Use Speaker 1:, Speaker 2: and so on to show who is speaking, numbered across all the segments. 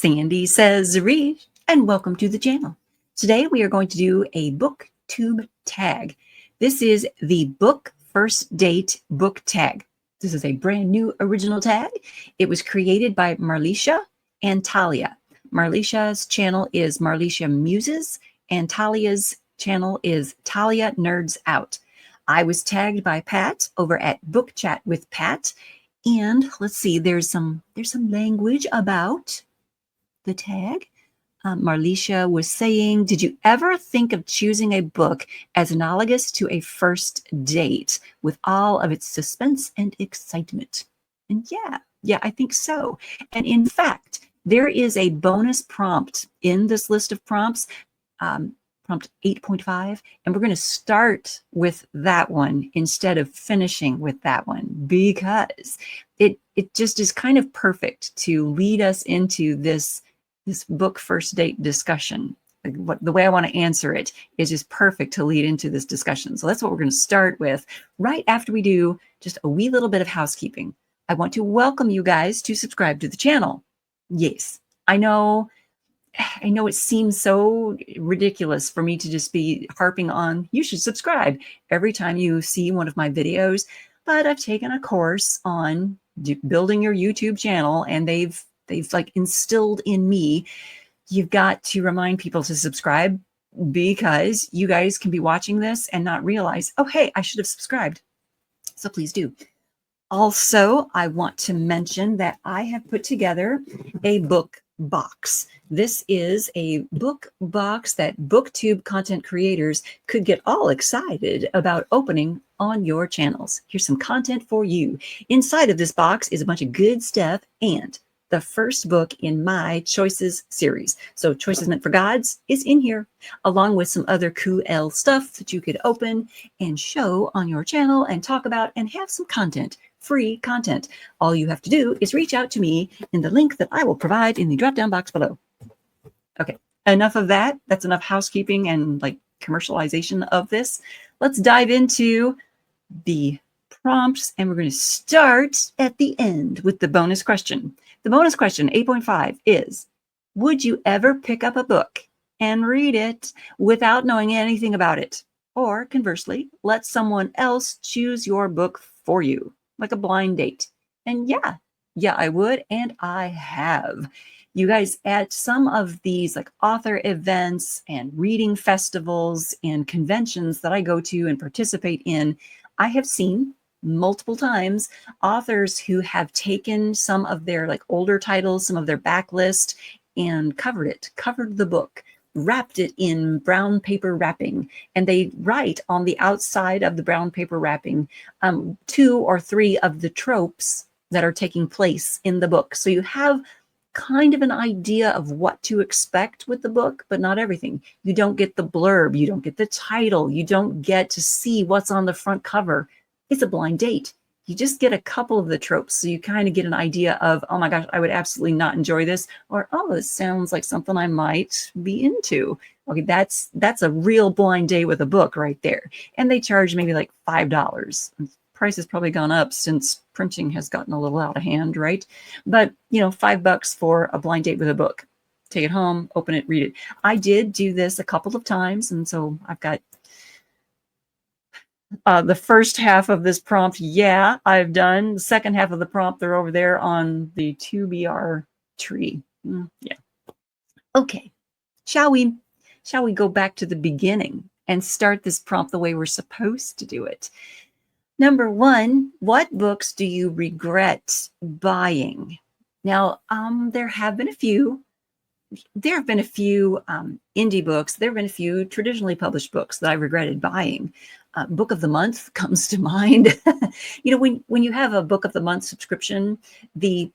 Speaker 1: Sandy Says Read, and welcome to the channel. Today we are going to do a Booktube tag. This is the book first date book tag. This is a brand new original tag. It was created by Marlicia and Tahlia. Marlicia's channel is Marlicia Muses, and Tahlia's channel is Tahlia Nerds Out. I was tagged by Pat over at Book Chat with Pat, and let's see, there's some language about the tag. Marlicia was saying, did you ever think of choosing a book as analogous to a first date with all of its suspense and excitement? And yeah, I think so. And in fact, there is a bonus prompt in this list of prompts, prompt 8.5, and we're going to start with that one instead of finishing with that one, because it just is kind of perfect to lead us into this book first date discussion. The way I want to answer it is just perfect to lead into this discussion. So that's what we're going to start with right after we do just a wee little bit of housekeeping. I want to welcome you guys to subscribe to the channel. Yes, I know it seems so ridiculous for me to just be harping on, you should subscribe every time you see one of my videos, but I've taken a course on building your YouTube channel, and they've like instilled in me, you've got to remind people to subscribe, because you guys can be watching this and not realize, oh, hey, I should have subscribed. So please do. Also, I want to mention that I have put together a book box. This is a book box that Booktube content creators could get all excited about opening on your channels. Here's some content for you. Inside of this box is a bunch of good stuff and the first book in my Choices series. So Choices Meant for Gods is in here, along with some other cool stuff that you could open and show on your channel and talk about and have some content, free content. All you have to do is reach out to me in the link that I will provide in the drop-down box below. Okay, enough of that. That's enough housekeeping and like commercialization of this. Let's dive into the prompts, and we're going to start at the end with the bonus question. The bonus question, 8.5, is, would you ever pick up a book and read it without knowing anything about it? Or conversely, let someone else choose your book for you, like a blind date? And yeah, I would, and I have. You guys, at some of these like author events and reading festivals and conventions that I go to and participate in, I have seen multiple times authors who have taken some of their like older titles, some of their backlist, and covered the book, wrapped it in brown paper wrapping, and they write on the outside of the brown paper wrapping 2 or 3 of the tropes that are taking place in the book. So you have kind of an idea of what to expect with the book, but not everything. You don't get the blurb, you don't get the title, you don't get to see what's on the front cover. It's a blind date. You just get a couple of the tropes, so you kind of get an idea of, oh my gosh, I would absolutely not enjoy this, or oh, this sounds like something I might be into. Okay, that's a real blind date with a book right there. And they charge maybe like $5. Price has probably gone up since printing has gotten a little out of hand, right? But you know, $5 for a blind date with a book. Take it home, open it, read it. I did do this a couple of times, and so I've got the first half of this prompt, yeah, I've done. The second half of the prompt, they're over there on the 2BR tree. Yeah. Okay. Shall we go back to the beginning and start this prompt the way we're supposed to do it? Number 1, what books do you regret buying? Now, there have been a few. There have been a few indie books. There have been a few traditionally published books that I regretted buying. Book of the month comes to mind. You know, when you have a book of the month subscription, the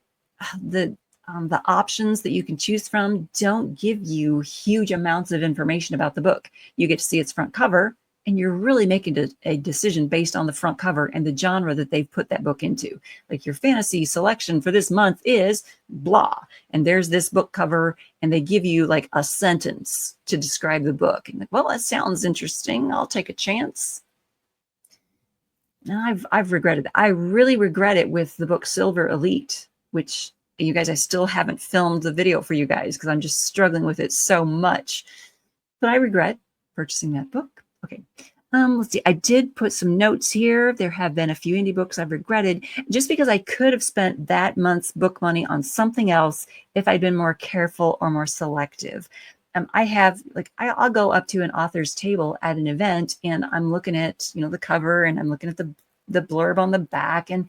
Speaker 1: options that you can choose from don't give you huge amounts of information about the book. You get to see its front cover, and you're really making a decision based on the front cover and the genre that they've put that book into. Like, your fantasy selection for this month is blah, and there's this book cover, and they give you like a sentence to describe the book. And like, well, that sounds interesting. I'll take a chance. Now, I've regretted that. I really regret it with the book Silver Elite, which You guys, I still haven't filmed the video for you guys because I'm just struggling with it so much. But I regret purchasing that book. Okay. Let's see. I did put some notes here. There have been a few indie books I've regretted just because I could have spent that month's book money on something else if I'd been more careful or more selective. I have, like, I'll go up to an author's table at an event and I'm looking at, the cover, and I'm looking at the blurb on the back, and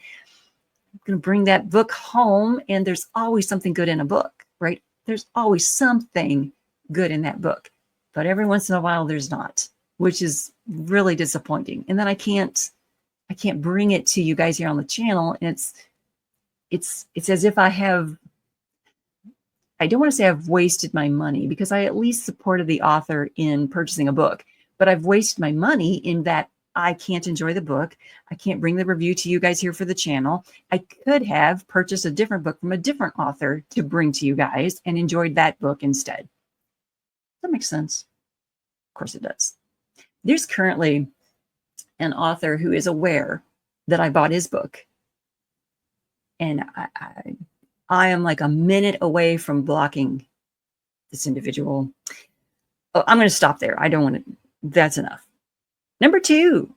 Speaker 1: I'm going to bring that book home, and there's always something good in a book, right? There's always something good in that book, but every once in a while there's not, which is really disappointing. And then I can't bring it to you guys here on the channel. And it's as if I don't want to say I've wasted my money, because I at least supported the author in purchasing a book, but I've wasted my money in that I can't enjoy the book. I can't bring the review to you guys here for the channel. I could have purchased a different book from a different author to bring to you guys and enjoyed that book instead. That makes sense. Of course it does. There's currently an author who is aware that I bought his book, and I am like a minute away from blocking this individual. Oh, I'm going to stop there. I don't want to. That's enough. Number 2,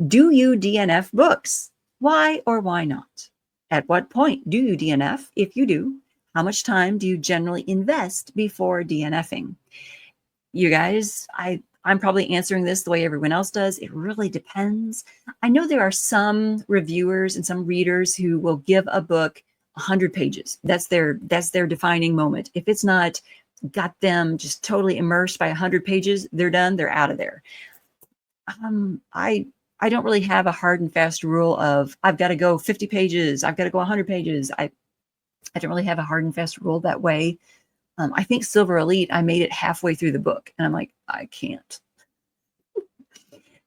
Speaker 1: do you DNF books? Why or why not? At what point do you DNF? If you do, how much time do you generally invest before DNFing? You guys, I'm probably answering this the way everyone else does. It really depends. I know there are some reviewers and some readers who will give a book 100 pages. That's their defining moment. If it's not got them just totally immersed by 100 pages, they're done. They're out of there. I don't really have a hard and fast rule of I've got to go 50 pages. I've got to go 100 pages. I don't really have a hard and fast rule that way. I think Silver Elite, I made it halfway through the book, and I'm like, I can't.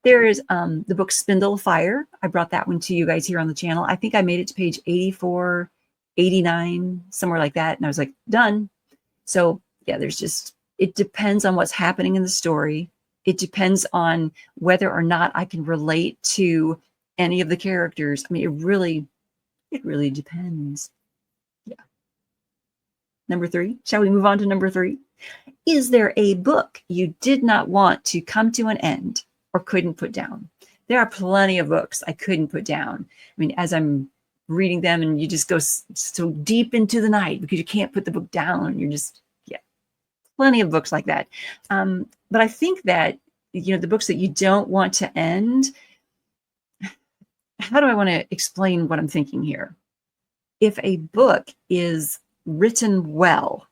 Speaker 1: There is the book Spindle Fire. I brought that one to you guys here on the channel. I think I made it to page 84, 89, somewhere like that. And I was like, done. So yeah, it depends on what's happening in the story. It depends on whether or not I can relate to any of the characters. I mean, it really depends. Yeah. Number 3, shall we move on to number 3? Is there a book you did not want to come to an end or couldn't put down? There are plenty of books I couldn't put down. I mean, as I'm reading them, and you just go so deep into the night because you can't put the book down. You're just, yeah, plenty of books like that. But I think that, the books that you don't want to end, how do I want to explain what I'm thinking here? If a book is written well,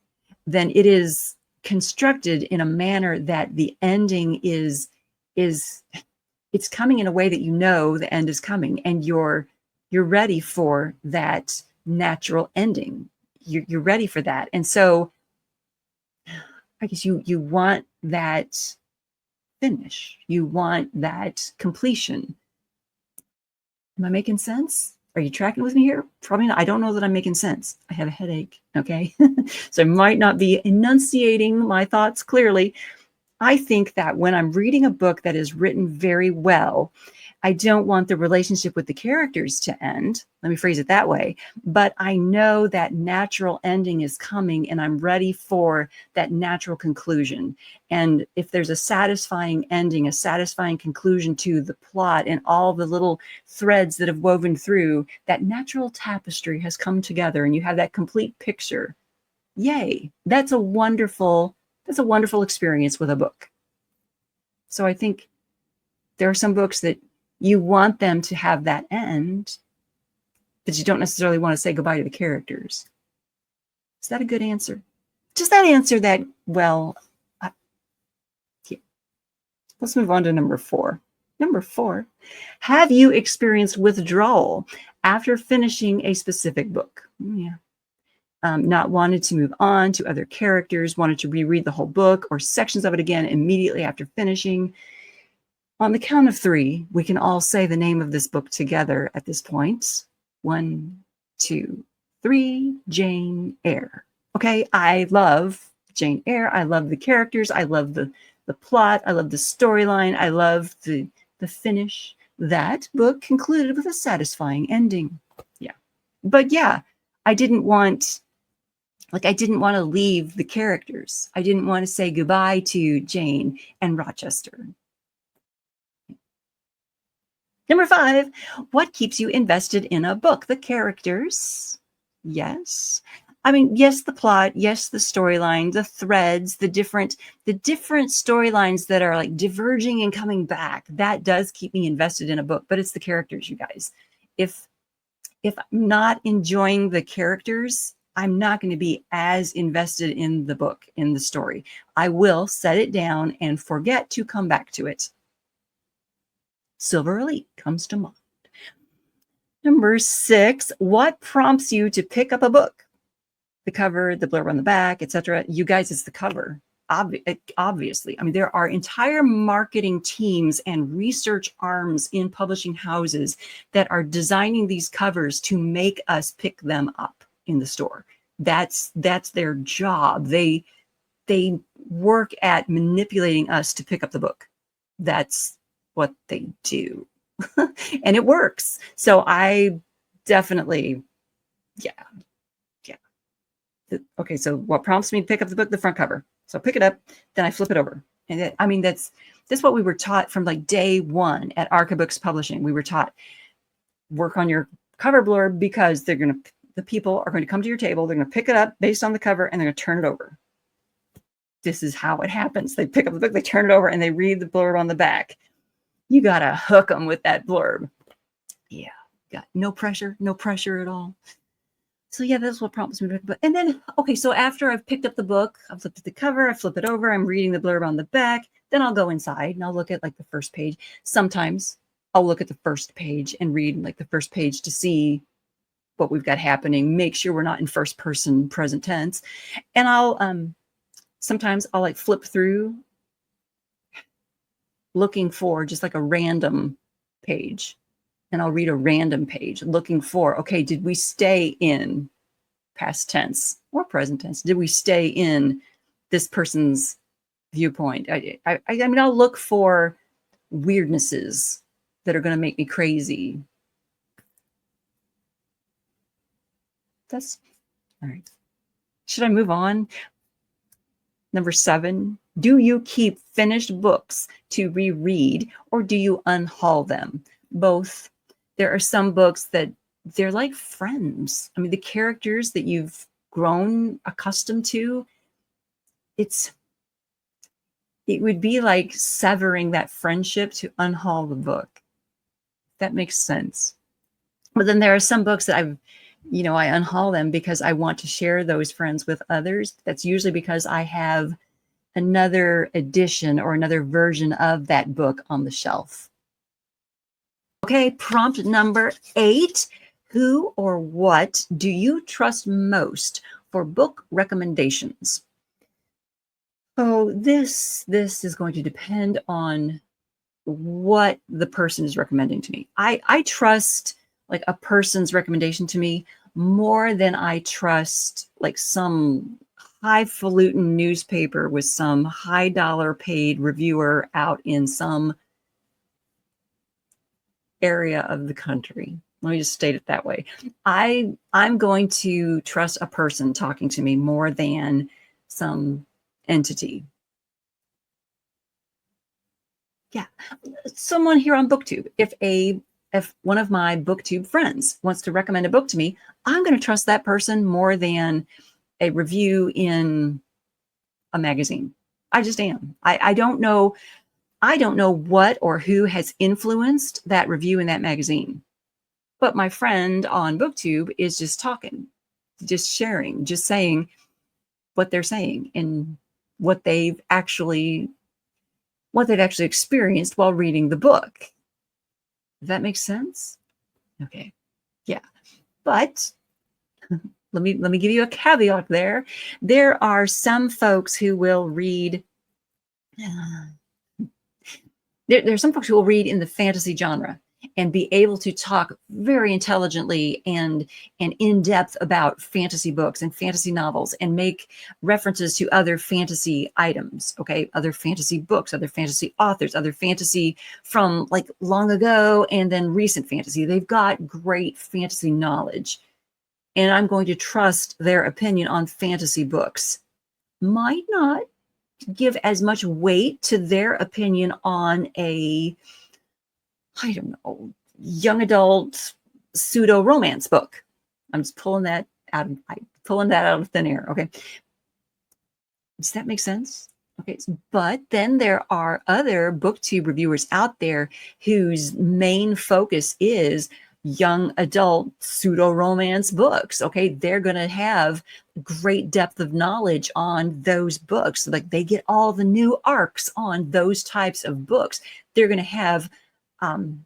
Speaker 1: then it is constructed in a manner that the ending is it's coming in a way that the end is coming, and you're ready for that natural ending. You're ready for that. And so I guess you want that finish. You want that completion. Am I making sense? Are you tracking with me here? Probably not. I don't know that I'm making sense. I have a headache, okay? So I might not be enunciating my thoughts clearly. I think that when I'm reading a book that is written very well, I don't want the relationship with the characters to end. Let me phrase it that way. But I know that natural ending is coming, and I'm ready for that natural conclusion. And if there's a satisfying ending, a satisfying conclusion to the plot and all the little threads that have woven through, that natural tapestry has come together and you have that complete picture. Yay. That's a wonderful experience with a book. So I think there are some books that you want them to have that end, but you don't necessarily want to say goodbye to the characters. Is that a good answer? Does that answer that well? Yeah. Let's move on to number 4. Number 4, have you experienced withdrawal after finishing a specific book? Yeah. Not wanted to move on to other characters, wanted to reread the whole book or sections of it again immediately after finishing. On the count of 3, we can all say the name of this book together at this point. 1, 2, 3, Jane Eyre. Okay, I love Jane Eyre. I love the characters. I love the plot. I love the storyline. I love the finish. That book concluded with a satisfying ending. Yeah. But yeah, I didn't want, like, I didn't want to leave the characters. I didn't want to say goodbye to Jane and Rochester. Number 5, what keeps you invested in a book? The characters. Yes. I mean, yes, the plot, yes, the storyline, the threads, the different storylines that are like diverging and coming back. That does keep me invested in a book, but it's the characters, you guys. If I'm not enjoying the characters, I'm not going to be as invested in the book, in the story. I will set it down and forget to come back to it. Silver Elite comes to mind. Number 6, what prompts you to pick up a book? The cover, the blurb on the back, etc. You guys, it's the cover. Obviously. I mean, there are entire marketing teams and research arms in publishing houses that are designing these covers to make us pick them up in the store. That's their job. They work at manipulating us to pick up the book. That's what they do. And it works. So I definitely, yeah. Okay, so what prompts me to pick up the book? The front cover. So pick it up, then I flip it over. And I mean, that's what we were taught from like day one at Arca Books Publishing. We were taught, work on your cover blurb because the people are going to come to your table. They're going to pick it up based on the cover and they're going to turn it over. This is how it happens. They pick up the book, they turn it over, and they read the blurb on the back. You got to hook them with that blurb. Yeah, got no pressure at all. So yeah, that's what prompts me to pick up. And then, okay, so after I've picked up the book, I've flipped at the cover, I flip it over, I'm reading the blurb on the back, then I'll go inside and I'll look at like the first page. Sometimes I'll look at the first page and read like the first page to see what we've got happening, make sure we're not in first person present tense. And I'll, sometimes I'll like flip through looking for just like a random page. And I'll read a random page looking for, okay, did we stay in past tense or present tense? Did we stay in this person's viewpoint? I mean, I'll look for weirdnesses that are going to make me crazy. That's all right. Should I move on? Number 7, do you keep finished books to reread or do you unhaul them? Both. There are some books that they're like friends. I mean, the characters that you've grown accustomed to, it would be like severing that friendship to unhaul the book. That makes sense. But then there are some books that I unhaul them because I want to share those friends with others. That's usually because I have another edition or another version of that book on the shelf. Okay, prompt number 8. Who or what do you trust most for book recommendations? So this is going to depend on what the person is recommending to me. I trust like a person's recommendation to me more than I trust like some highfalutin newspaper with some high dollar paid reviewer out in some area of the country. Let me just state it that way. I'm going to trust a person talking to me more than some entity. Yeah, someone here on Booktube. If one of my Booktube friends wants to recommend a book to me, I'm going to trust that person more than a review in a magazine. I just am. I don't know what or who has influenced that review in that magazine. But my friend on Booktube is just talking, just sharing, just saying what they're saying and what they've actually experienced while reading the book. Does that make sense? Okay. Yeah. But let me give you a caveat there. There are some folks who will read There are some folks who will read in the fantasy genre and be able to talk very intelligently and in depth about fantasy books and fantasy novels and make references to other fantasy items, okay? Other fantasy books, other fantasy authors, other fantasy from like long ago and then recent fantasy. They've got great fantasy knowledge. and I'm going to trust their opinion on fantasy books. Might not give as much weight to their opinion on a, I don't know, young adult pseudo romance book. I'm just pulling that out of thin air. Okay. Does that make sense? Okay. But then there are other booktube reviewers out there whose main focus is young adult pseudo romance books. Okay. They're going to have great depth of knowledge on those books. Like they get all the new arcs on those types of books. They're going to have, I'm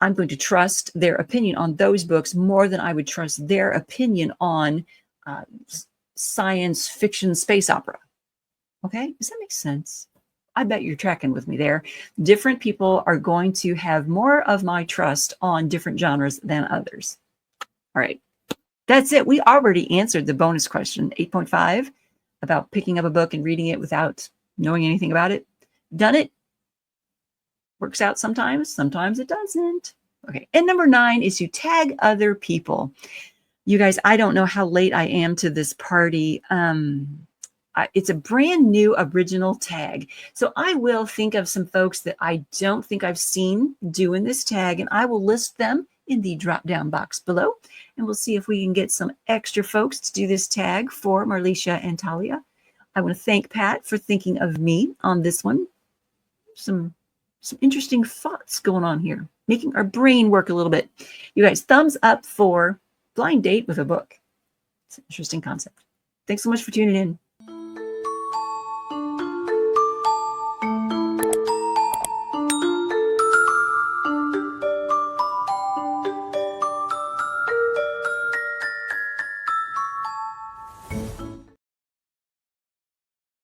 Speaker 1: going to trust their opinion on those books more than I would trust their opinion on science fiction space opera. Okay, does that make sense? I bet you're tracking with me there. Different people are going to have more of my trust on different genres than others. All right, that's it. We already answered the bonus question, 8.5, about picking up a book and reading it without knowing anything about it. Done it. Works out sometimes it doesn't. Okay, and number 9 is to tag other people. You guys, I don't know how late I am to this party. It's a brand new original tag. So I will think of some folks that I don't think I've seen doing this tag, and I will list them in the drop-down box below, and we'll see if we can get some extra folks to do this tag for Marlicia and Tahlia. I want to thank Pat for thinking of me on this one. Some interesting thoughts going on here, making our brain work a little bit. You guys, thumbs up for blind date with a book. It's an interesting concept. Thanks so much for tuning in.